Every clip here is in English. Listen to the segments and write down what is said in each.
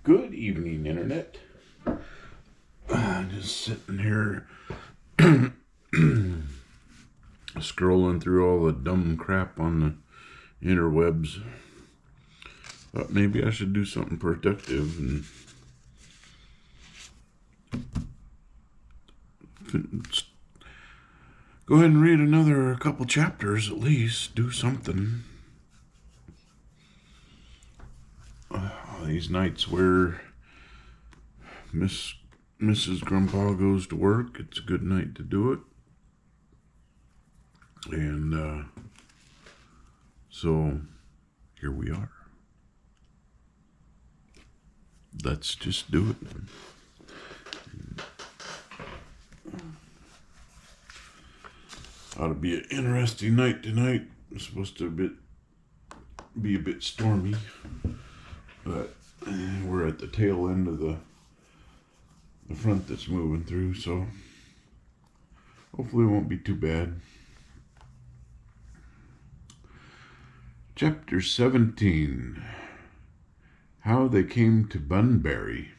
Good evening, Internet. Just sitting here scrolling through all the dumb crap on the interwebs. Thought maybe I should do something productive and go ahead and read another couple chapters at least. Do something. These nights where Mrs. Grandpa goes to work, it's a good night to do it. And so here we are. Let's just do it. Ought to be an interesting night tonight. It's supposed to be a bit stormy, but we're at the tail end of the front that's moving through, so hopefully it won't be too bad. Chapter 17. How they came to Bunbury.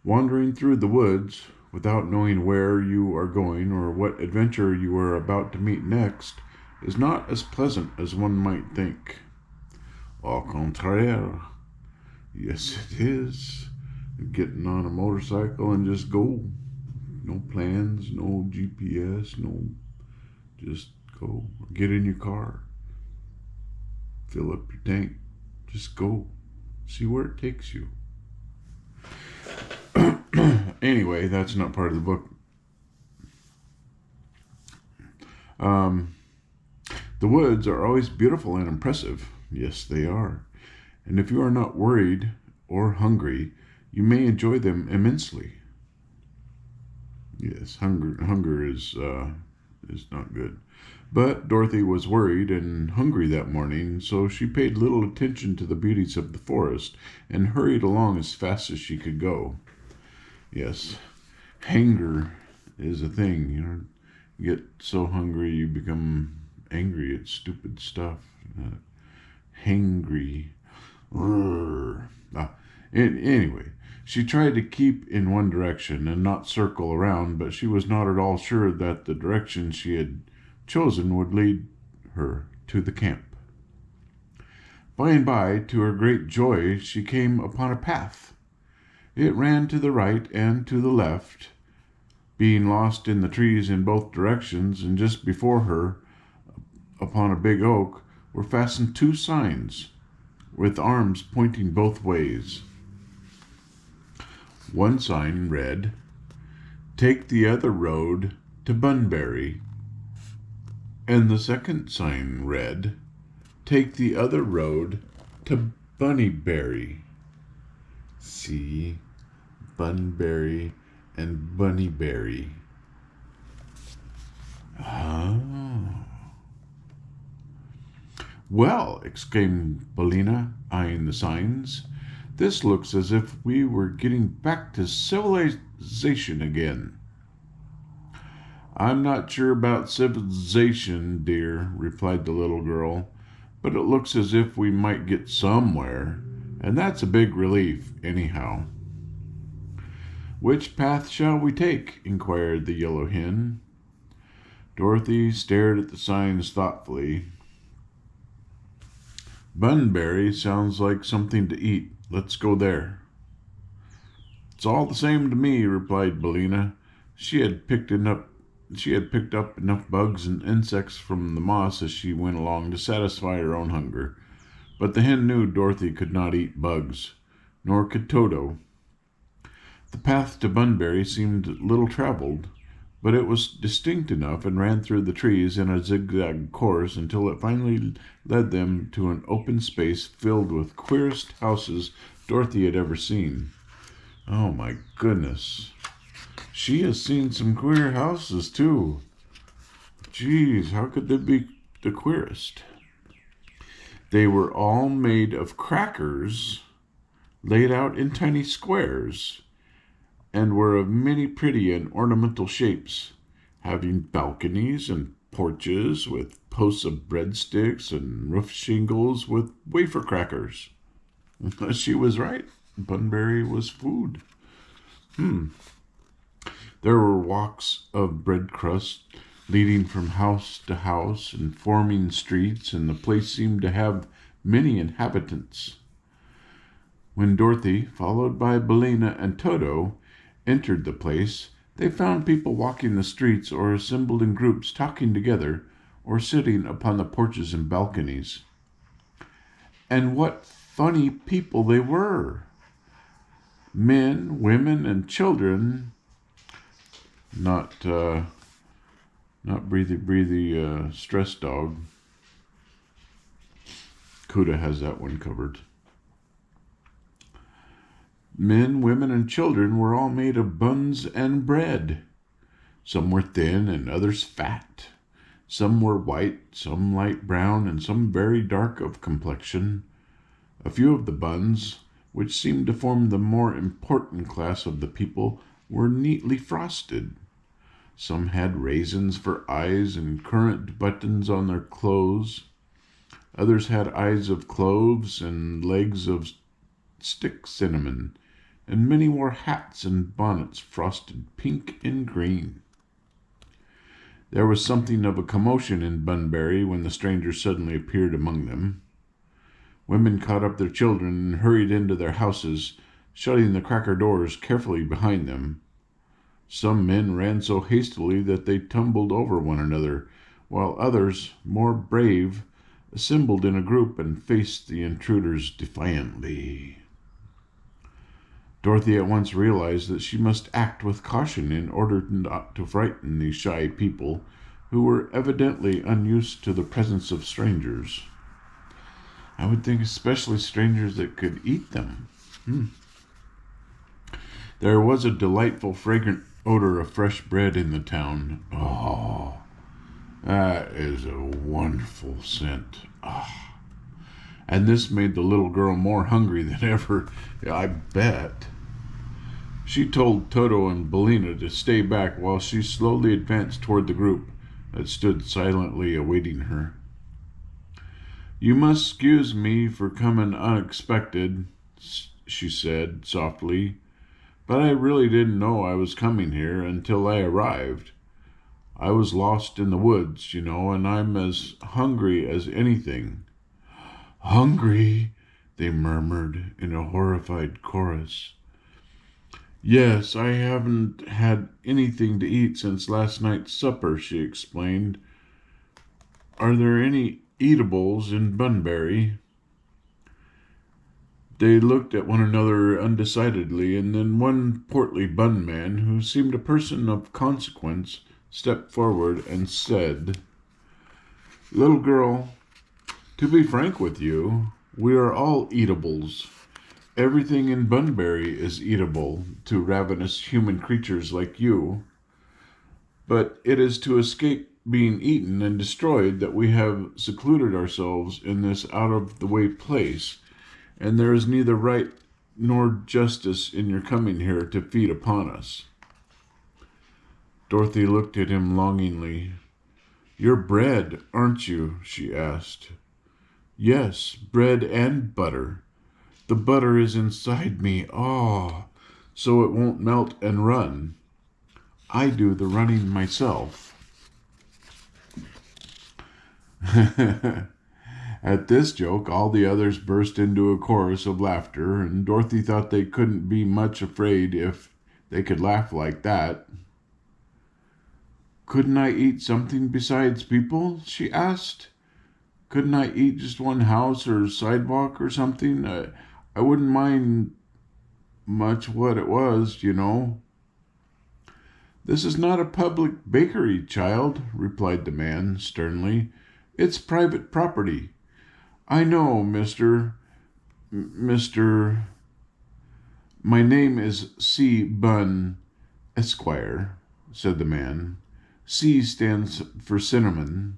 Wandering through the woods, without knowing where you are going or what adventure you are about to meet next, is not as pleasant as one might think. Au contraire. Yes, it is. Getting on a motorcycle and just go. No plans, no GPS, no. Just go. Get in your car. Fill up your tank. Just go. See where it takes you. Anyway, that's not part of the book. The woods are always beautiful and impressive. Yes, they are. And if you are not worried or hungry, you may enjoy them immensely. Yes, hunger is not good. But Dorothy was worried and hungry that morning, so she paid little attention to the beauties of the forest and hurried along as fast as she could go. Yes, hunger is a thing. You get so hungry you become angry at stupid stuff. Hangry. Anyway, she tried to keep in one direction and not circle around, but she was not at all sure that the direction she had chosen would lead her to the camp. By and by, to her great joy, she came upon a path. It ran to the right and to the left, being lost in the trees in both directions, and just before her, upon a big oak, were fastened two signs, with arms pointing both ways. One sign read, "Take the other road to Bunbury." And the second sign read, "Take the other road to Bunnyberry." See, Bunbury and Bunnyberry. Oh. "Well," exclaimed Billina, eyeing the signs, "this looks as if we were getting back to civilization again." "I'm not sure about civilization, dear," replied the little girl, "but it looks as if we might get somewhere, and that's a big relief, anyhow." "Which path shall we take?" inquired the yellow hen. Dorothy stared at the signs thoughtfully. "Bunbury sounds like something to eat. Let's go there." "It's all the same to me," replied Billina. She had picked up enough bugs and insects from the moss as she went along to satisfy her own hunger. But the hen knew Dorothy could not eat bugs, nor could Toto. The path to Bunbury seemed little traveled, but it was distinct enough and ran through the trees in a zigzag course until it finally led them to an open space filled with queerest houses Dorothy had ever seen. Oh my goodness. She has seen some queer houses too. Geez, how could they be the queerest? They were all made of crackers laid out in tiny squares, and were of many pretty and ornamental shapes, having balconies and porches with posts of breadsticks and roof shingles with wafer crackers. She was right. Bunbury was food. There were walks of bread crust leading from house to house and forming streets, and the place seemed to have many inhabitants. When Dorothy, followed by Billina and Toto, entered the place, they found people walking the streets or assembled in groups talking together or sitting upon the porches and balconies. And what funny people they were! Men, women, and children. Not breathy, stress dog. Kuda has that one covered. Men, women, and children were all made of buns and bread. Some were thin and others fat. Some were white, some light brown, and some very dark of complexion. A few of the buns, which seemed to form the more important class of the people, were neatly frosted. Some had raisins for eyes and currant buttons on their clothes. Others had eyes of cloves and legs of stick cinnamon, and many wore hats and bonnets frosted pink and green. There was something of a commotion in Bunbury when the strangers suddenly appeared among them. Women caught up their children and hurried into their houses, shutting the cracker doors carefully behind them. Some men ran so hastily that they tumbled over one another, while others, more brave, assembled in a group and faced the intruders defiantly. Dorothy at once realized that she must act with caution in order not to frighten these shy people, who were evidently unused to the presence of strangers. I would think especially strangers that could eat them. There was a delightful, fragrant odor of fresh bread in the town. Oh, that is a wonderful scent. And this made the little girl more hungry than ever, I bet. She told Toto and Billina to stay back while she slowly advanced toward the group that stood silently awaiting her. "You must excuse me for coming unexpected," she said softly, "but I really didn't know I was coming here until I arrived. I was lost in the woods, and I'm as hungry as anything." "Hungry?" they murmured in a horrified chorus. "Yes, I haven't had anything to eat since last night's supper," she explained. "Are there any eatables in Bunbury?" They looked at one another undecidedly, and then one portly bun man, who seemed a person of consequence, stepped forward and said, "Little girl, to be frank with you, we are all eatables. Everything in Bunbury is eatable to ravenous human creatures like you. But it is to escape being eaten and destroyed that we have secluded ourselves in this out-of-the-way place, and there is neither right nor justice in your coming here to feed upon us." Dorothy looked at him longingly. "You're bread, aren't you?" she asked. "Yes, bread and butter. The butter is inside me, so it won't melt and run. I do the running myself." At this joke, all the others burst into a chorus of laughter, and Dorothy thought they couldn't be much afraid if they could laugh like that. "Couldn't I eat something besides people?" she asked. "Couldn't I eat just one house or sidewalk or something? I wouldn't mind much what it was. "This is not a public bakery, child," replied the man sternly. "It's private property." "I know, Mr. My name is C. Bunn, Esquire," said the man. "C stands for cinnamon,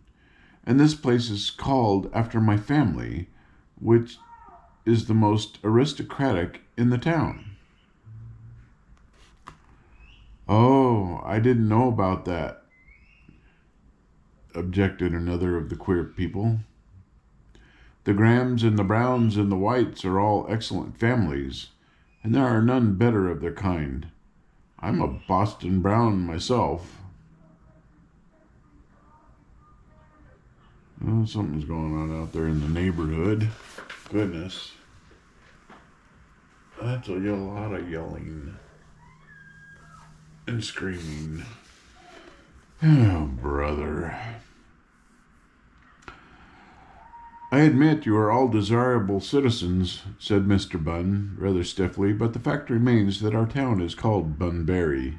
and this place is called after my family, which is the most aristocratic in the town." "Oh, I didn't know about that," objected another of the queer people. The Grahams and the Browns and the Whites are all excellent families, and there are none better of their kind. I'm a Boston Brown myself. Oh, something's going on out there in the neighborhood. Goodness. That's a lot of yelling and screaming. Oh, brother. I admit you are all desirable citizens, said Mr. Bunn, rather stiffly, but the fact remains that our town is called Bunbury.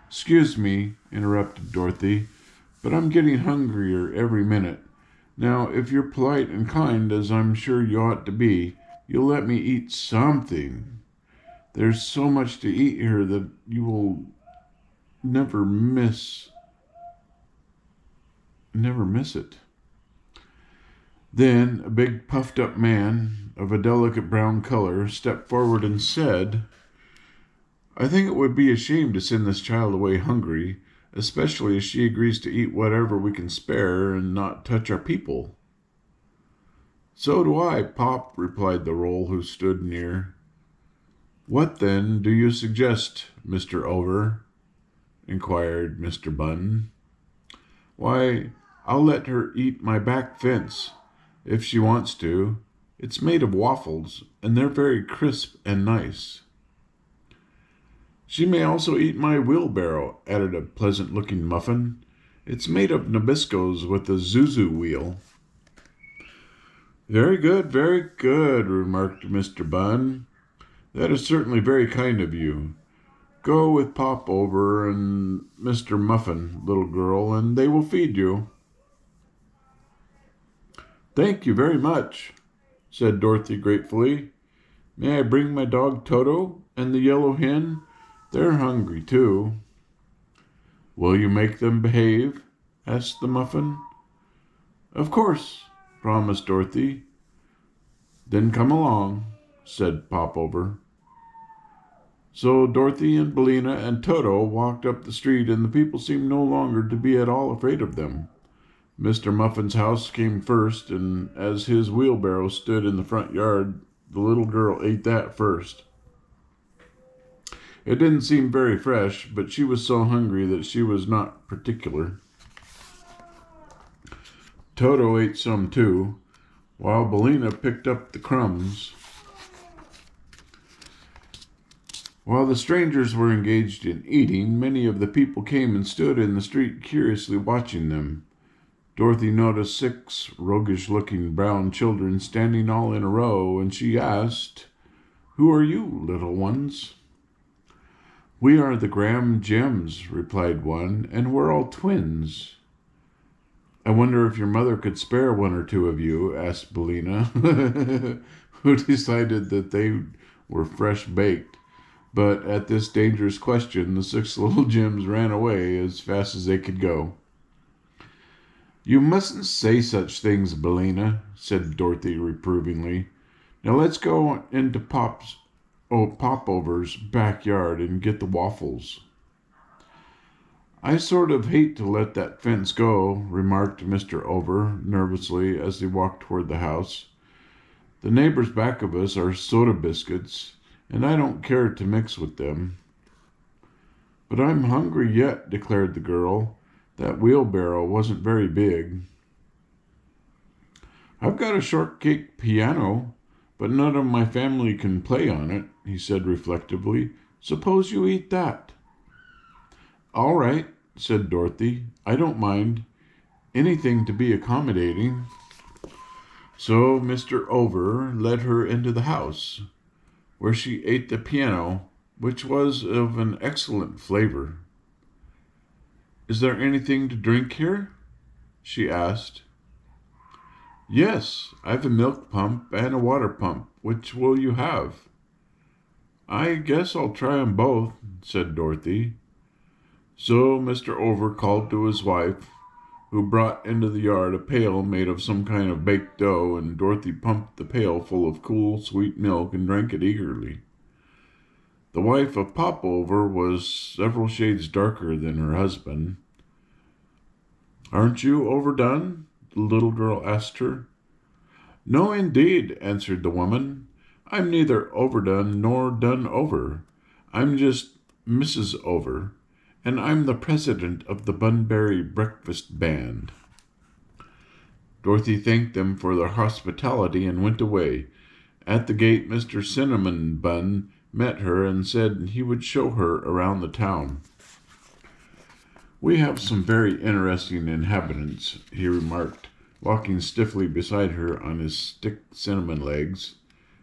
Excuse me, interrupted Dorothy, but I'm getting hungrier every minute. Now, if you're polite and kind, as I'm sure you ought to be, you'll let me eat something. There's so much to eat here that you will never miss it. Then a big puffed-up man of a delicate brown color stepped forward and said, I think it would be a shame to send this child away hungry, especially as she agrees to eat whatever we can spare and not touch our people. So do I, Pop, replied the Roll, who stood near. What, then, do you suggest, Mr. Over? Inquired Mr. Bunn. Why, I'll let her eat my back fence, if she wants to. It's made of waffles, and they're very crisp and nice. She may also eat my wheelbarrow, added a pleasant-looking muffin. It's made of Nabiscos with a Zuzu wheel. Very good, remarked Mr. Bunn. That is certainly very kind of you. Go with Pop Over and Mr. Muffin, little girl, and they will feed you. Thank you very much, said Dorothy gratefully. May I bring my dog Toto and the yellow hen? They're hungry, too. Will you make them behave? Asked the Muffin. Of course, promised Dorothy. Then come along, said Popover. So Dorothy and Billina and Toto walked up the street, and the people seemed no longer to be at all afraid of them. Mr. Muffin's house came first, and as his wheelbarrow stood in the front yard, the little girl ate that first. It didn't seem very fresh, but she was so hungry that she was not particular. Toto ate some too, while Billina picked up the crumbs. While the strangers were engaged in eating, many of the people came and stood in the street curiously watching them. Dorothy noticed 6 roguish-looking brown children standing all in a row, and she asked, Who are you, little ones? We are the Graham Gems, replied one, and we're all twins. I wonder if your mother could spare 1 or 2 of you, asked Billina, who decided that they were fresh-baked. But at this dangerous question, the 6 little gems ran away as fast as they could go. You mustn't say such things, Billina, said Dorothy reprovingly. Now let's go into Popover's backyard and get the waffles. I sort of hate to let that fence go, remarked Mr. Over nervously as they walked toward the house. The neighbors back of us are soda biscuits, and I don't care to mix with them. But I'm hungry yet, declared the girl. That wheelbarrow wasn't very big. I've got a shortcake piano, but none of my family can play on it, he said reflectively. Suppose you eat that. All right, said Dorothy. I don't mind. Anything to be accommodating. So Mr. Over led her into the house, where she ate the piano, which was of an excellent flavor. Is there anything to drink here? She asked. Yes, I've a milk pump and a water pump. Which will you have? I guess I'll try 'em both, said Dorothy. So Mr. Over called to his wife, who brought into the yard a pail made of some kind of baked dough, and Dorothy pumped the pail full of cool, sweet milk and drank it eagerly. The wife of Popover was several shades darker than her husband. Aren't you overdone? The little girl asked her. No, indeed, answered the woman. I'm neither overdone nor done over. I'm just Mrs. Over, and I'm the president of the Bunbury Breakfast Band. Dorothy thanked them for their hospitality and went away. At the gate, Mr. Cinnamon Bun met her and said he would show her around the town. We have some very interesting inhabitants, he remarked, walking stiffly beside her on his stick cinnamon legs,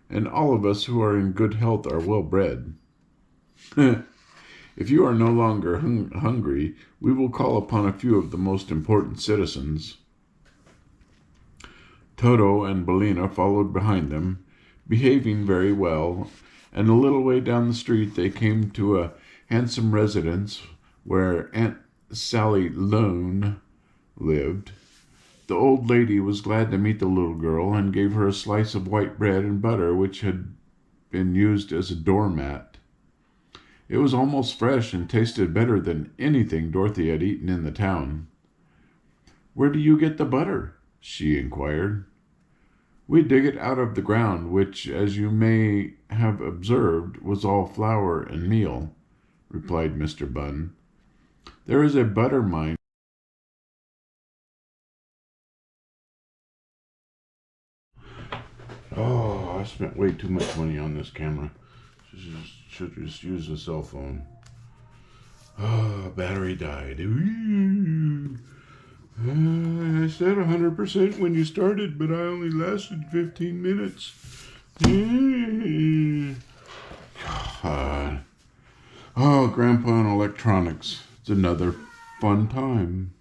and all of us who are in good health are well bred. If you are no longer hungry, we will call upon a few of the most important citizens. Toto and Billina followed behind them, behaving very well, and a little way down the street they came to a handsome residence where Aunt Sally Lone lived. The old lady was glad to meet the little girl and gave her a slice of white bread and butter which had been used as a doormat. It was almost fresh and tasted better than anything Dorothy had eaten in the town. "Where do you get the butter?" she inquired. "We dig it out of the ground, which, as you may have observed, was all flour and meal," replied Mr. Bun. "There is a butter mine." Oh, I spent way too much money on this camera. Should just use a cell phone. Oh, battery died. I said 100% when you started, but I only lasted 15 minutes. God. Oh, Grandpa and electronics. It's another fun time.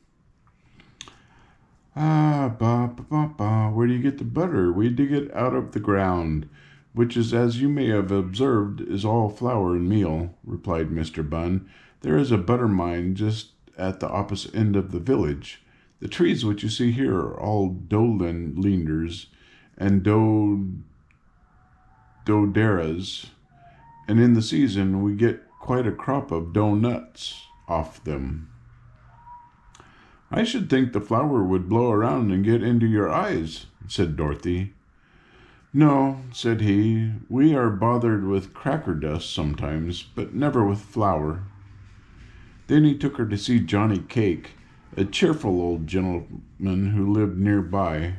Where do you get the butter? We dig it out of the ground, which is, as you may have observed, is all flour and meal, replied Mr. Bun. There is a butter mine just at the opposite end of the village. The trees which you see here are all dolinlinders and doderas, and in the season we get quite a crop of doughnuts off them. I should think the flour would blow around and get into your eyes, said Dorothy. No, said he, we are bothered with cracker dust sometimes, but never with flour. Then he took her to see Johnny Cake, a cheerful old gentleman who lived nearby.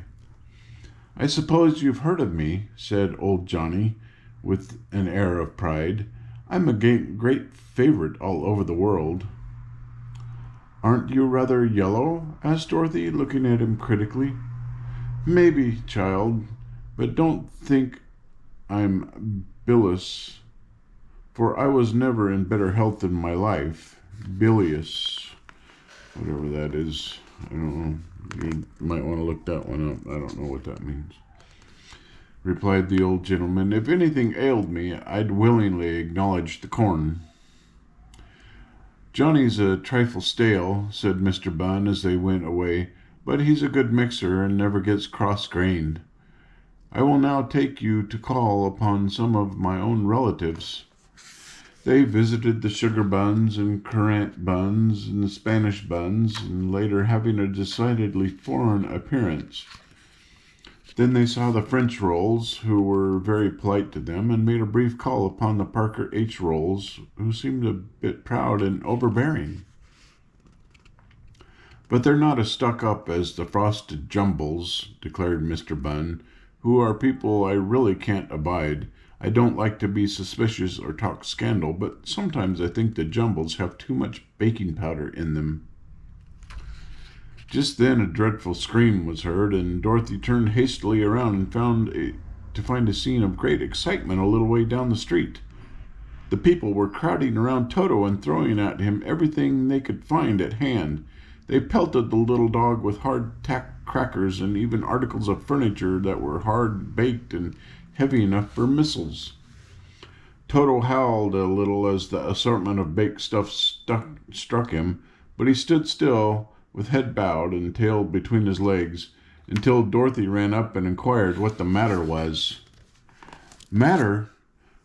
I suppose you've heard of me, said old Johnny, with an air of pride. I'm a great favorite all over the world. Aren't you rather yellow? Asked Dorothy, looking at him critically. Maybe, child, but don't think I'm bilious, for I was never in better health in my life. Bilious, whatever that is. I don't know. You might want to look that one up. I don't know what that means. Replied the old gentleman. If anything ailed me, I'd willingly acknowledge the corn. Johnny's a trifle stale, said Mr. Bun as they went away, but he's a good mixer and never gets cross-grained. I will now take you to call upon some of my own relatives. They visited the sugar buns and currant buns and the Spanish buns, and later having a decidedly foreign appearance. Then they saw the French Rolls, who were very polite to them, and made a brief call upon the Parker H. Rolls, who seemed a bit proud and overbearing. But they're not as stuck-up as the Frosted Jumbles, declared Mr. Bun, who are people I really can't abide. I don't like to be suspicious or talk scandal, but sometimes I think the Jumbles have too much baking powder in them. Just then a dreadful scream was heard, and Dorothy turned hastily around and found a scene of great excitement a little way down the street. The people were crowding around Toto and throwing at him everything they could find at hand. They pelted the little dog with hard-tack crackers and even articles of furniture that were hard-baked and heavy enough for missiles. Toto howled a little as the assortment of baked stuff struck him, but he stood still, with head bowed and tail between his legs, until Dorothy ran up and inquired what the matter was. Matter?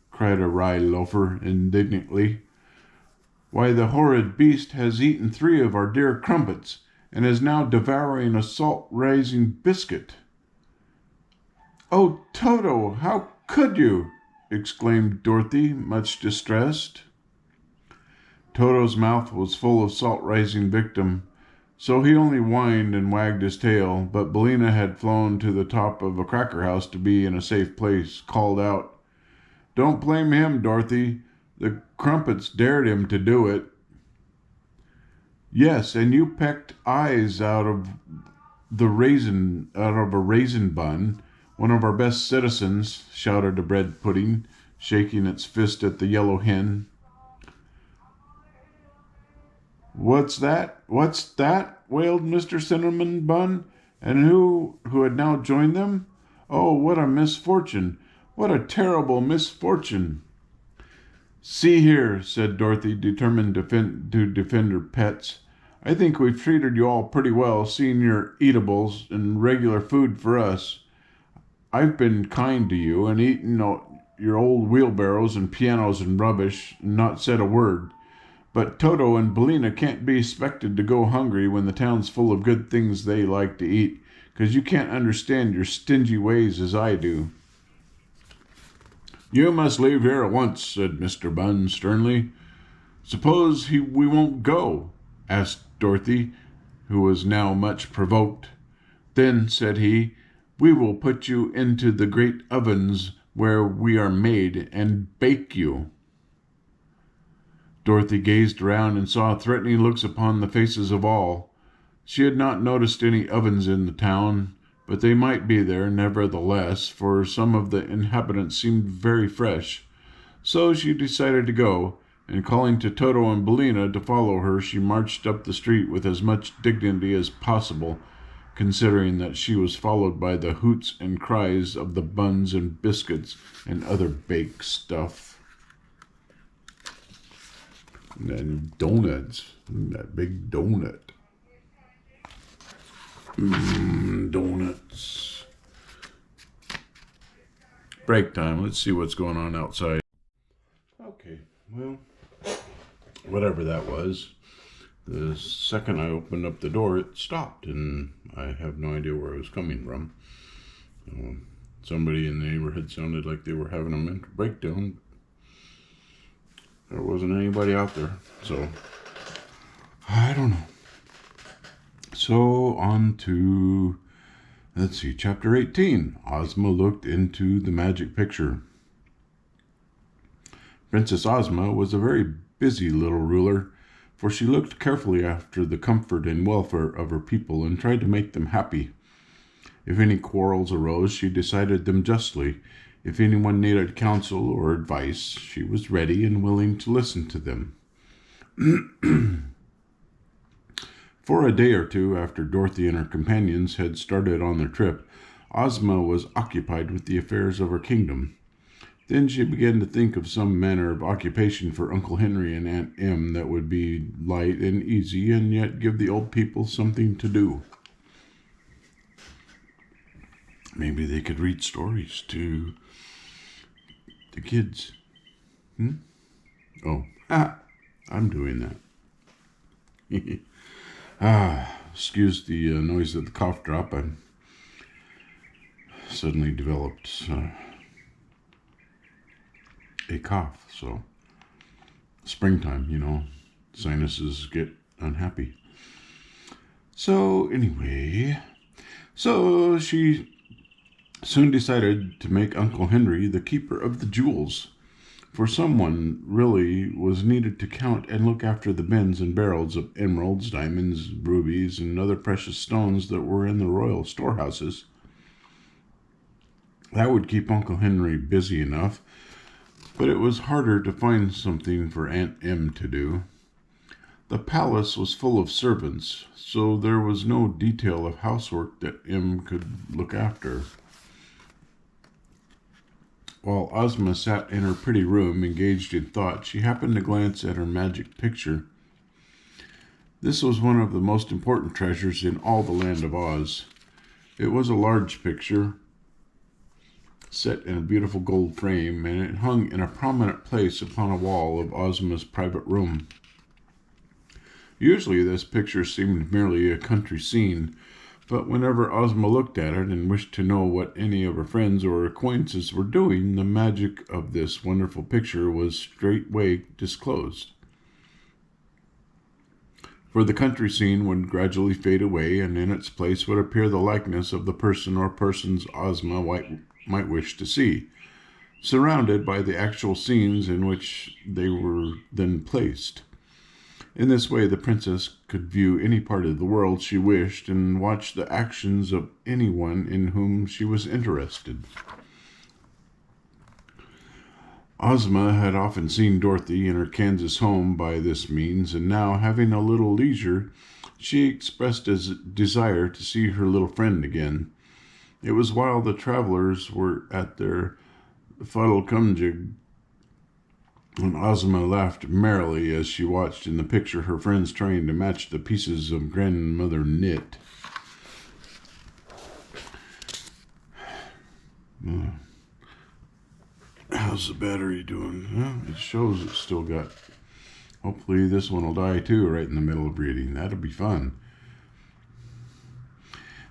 Cried a wry loafer indignantly. Why, the horrid beast has eaten 3 of our dear crumpets, and is now devouring a salt-rising biscuit. "Oh, Toto, how could you?" exclaimed Dorothy, much distressed. Toto's mouth was full of salt-rising victim, so he only whined and wagged his tail, but Billina had flown to the top of a cracker house to be in a safe place, called out, "Don't blame him, Dorothy. The crumpets dared him to do it." "Yes, and you pecked eyes out of a raisin bun, one of our best citizens," shouted a bread pudding, shaking its fist at the yellow hen. "What's that? What's that?" wailed Mr. Cinnamon Bun, and who had now joined them. "Oh, what a misfortune! What a terrible misfortune!" "See here," said Dorothy, determined to defend her pets. "I think we've treated you all pretty well, seeing you're eatables and regular food for us. I've been kind to you and eaten your old wheelbarrows and pianos and rubbish, and not said a word. But Toto and Billina can't be expected to go hungry when the town's full of good things they like to eat, 'cause you can't understand your stingy ways as I do." "You must leave here at once," said Mr. Bun sternly. "Suppose we won't go?" asked Dorothy, who was now much provoked. "Then," said he, "we will put you into the great ovens where we are made, and bake you." Dorothy gazed around and saw threatening looks upon the faces of all. She had not noticed any ovens in the town, but they might be there nevertheless, for some of the inhabitants seemed very fresh. So she decided to go, and calling to Toto and Billina to follow her, she marched up the street with as much dignity as possible, considering that she was followed by the hoots and cries of the buns and biscuits and other baked stuff. And donuts. That big donut. Donuts. Break time. Let's see what's going on outside. Okay, well, whatever that was. The second I opened up the door, it stopped, and I have no idea where it was coming from. Somebody in the neighborhood sounded like they were having a mental breakdown. There wasn't anybody out there, so I don't know. So on to, let's see, chapter 18. Ozma looked into the magic picture. Princess Ozma was a very busy little ruler, for she looked carefully after the comfort and welfare of her people and tried to make them happy. If any quarrels arose, she decided them justly. If anyone needed counsel or advice, she was ready and willing to listen to them. For a day or two after Dorothy and her companions had started on their trip, Ozma was occupied with the affairs of her kingdom. Then she began to think of some manner of occupation for Uncle Henry and Aunt Em that would be light and easy and yet give the old people something to do. Maybe they could read stories to the kids. Oh, I'm doing that. Excuse the noise of the cough drop. I suddenly developed a cough. So, springtime, sinuses get unhappy. So, anyway, she soon decided to make Uncle Henry the keeper of the jewels, for someone really was needed to count and look after the bins and barrels of emeralds, diamonds, rubies, and other precious stones that were in the royal storehouses. That would keep Uncle Henry busy enough, but it was harder to find something for Aunt Em to do. The palace was full of servants, so there was no detail of housework that Em could look after. While Ozma sat in her pretty room, engaged in thought, she happened to glance at her magic picture. This was one of the most important treasures in all the land of Oz. It was a large picture, set in a beautiful gold frame, and it hung in a prominent place upon a wall of Ozma's private room. Usually this picture seemed merely a country scene, But whenever Ozma looked at it and wished to know what any of her friends or acquaintances were doing, the magic of this wonderful picture was straightway disclosed. For the country scene would gradually fade away, and in its place would appear the likeness of the person or persons Ozma might wish to see, surrounded by the actual scenes in which they were then placed. In this way, the princess could view any part of the world she wished and watch the actions of anyone in whom she was interested. Ozma had often seen Dorothy in her Kansas home by this means, and now, having a little leisure, she expressed a desire to see her little friend again. It was while the travelers were at their fuddlecumjig, and Ozma laughed merrily as she watched in the picture her friends trying to match the pieces of grandmother knit. How's the battery doing? Well, it shows it's still got... Hopefully this one will die too right in the middle of reading. That'll be fun.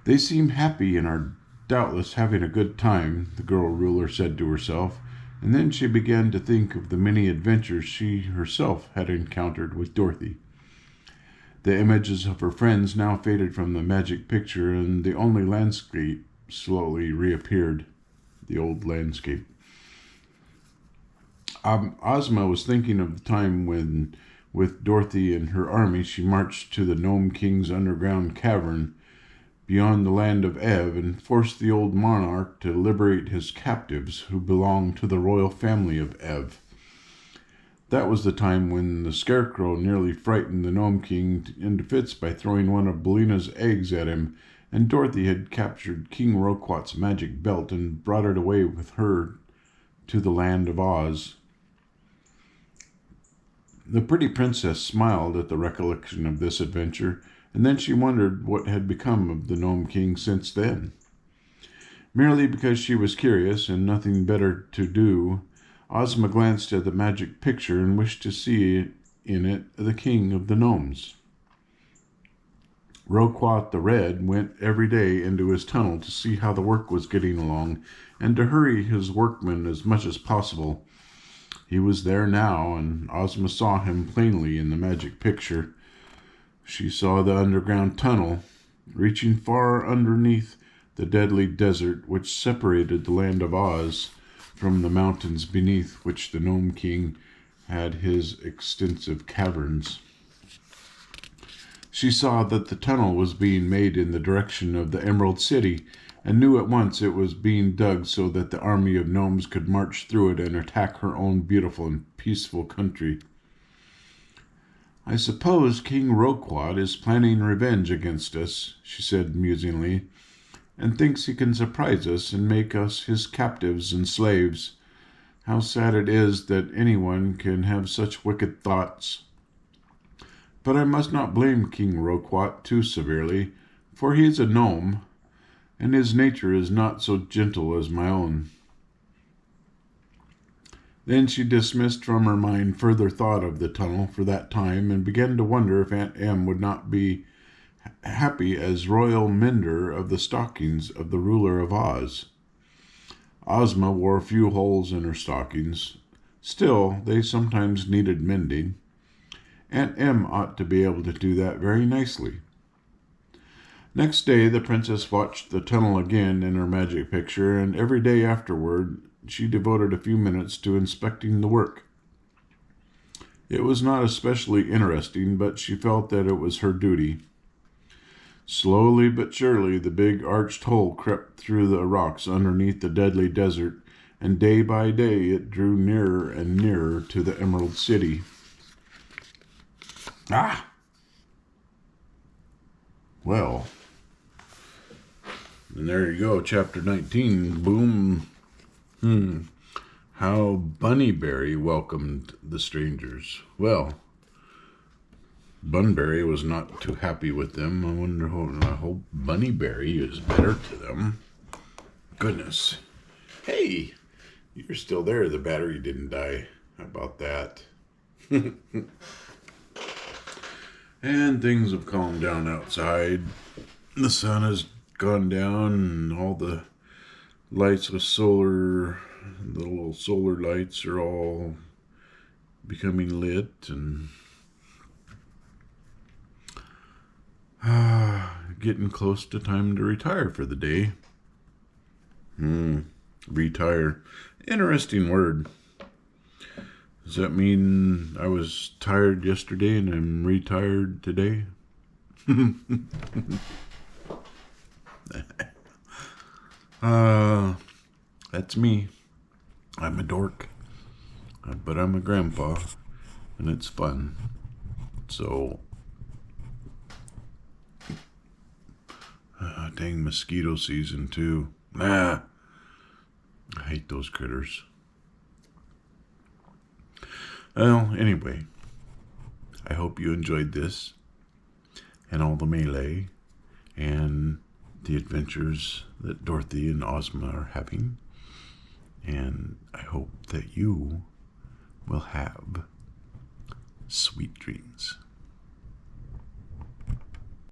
They seem happy and are doubtless having a good time, the girl ruler said to herself, and then she began to think of the many adventures she herself had encountered with Dorothy. The images of her friends now faded from the magic picture, and the only landscape slowly reappeared, the old landscape. Ozma was thinking of the time when, with Dorothy and her army, she marched to the Gnome King's underground cavern beyond the land of Ev and forced the old monarch to liberate his captives who belonged to the royal family of Ev. That was the time when the Scarecrow nearly frightened the Gnome King into fits by throwing one of Billina's eggs at him, and Dorothy had captured King Roquat's magic belt and brought it away with her to the land of Oz. The pretty princess smiled at the recollection of this adventure, and then she wondered what had become of the Gnome King since then. Merely because she was curious and nothing better to do, Ozma glanced at the magic picture and wished to see in it the king of the gnomes. Roquat the Red went every day into his tunnel to see how the work was getting along and to hurry his workmen as much as possible. He was there now, and Ozma saw him plainly in the magic picture. She saw the underground tunnel, reaching far underneath the deadly desert which separated the land of Oz from the mountains beneath which the Gnome King had his extensive caverns. She saw that the tunnel was being made in the direction of the Emerald City, and knew at once it was being dug so that the army of gnomes could march through it and attack her own beautiful and peaceful country. "I suppose King Roquat is planning revenge against us," she said musingly, "and thinks he can surprise us and make us his captives and slaves. How sad it is that anyone can have such wicked thoughts. But I must not blame King Roquat too severely, for he is a gnome, and his nature is not so gentle as my own." Then she dismissed from her mind further thought of the tunnel for that time, and began to wonder if Aunt Em would not be happy as royal mender of the stockings of the ruler of Oz. Ozma wore a few holes in her stockings. Still, they sometimes needed mending. Aunt Em ought to be able to do that very nicely. Next day, the princess watched the tunnel again in her magic picture, and every day afterward she devoted a few minutes to inspecting the work. It was not especially interesting, but she felt that it was her duty. Slowly but surely, the big arched hole crept through the rocks underneath the deadly desert, and day by day it drew nearer and nearer to the Emerald City. Ah! Well, and there you go, chapter 19, boom. How Bunnyberry welcomed the strangers. Well, Bunbury was not too happy with them. I hope Bunnyberry is better to them. Goodness. Hey, you're still there. The battery didn't die. How about that? And things have calmed down outside. The sun has gone down and all the lights with solar, the little solar lights are all becoming lit, and getting close to time to retire for the day. Retire. Interesting word. Does that mean I was tired yesterday and I'm retired today? That's me. I'm a dork, but I'm a grandpa, and it's fun. So, dang mosquito season too. I hate those critters. Well, anyway, I hope you enjoyed this and all the melee and the adventures that Dorothy and Ozma are having. And I hope that you will have sweet dreams.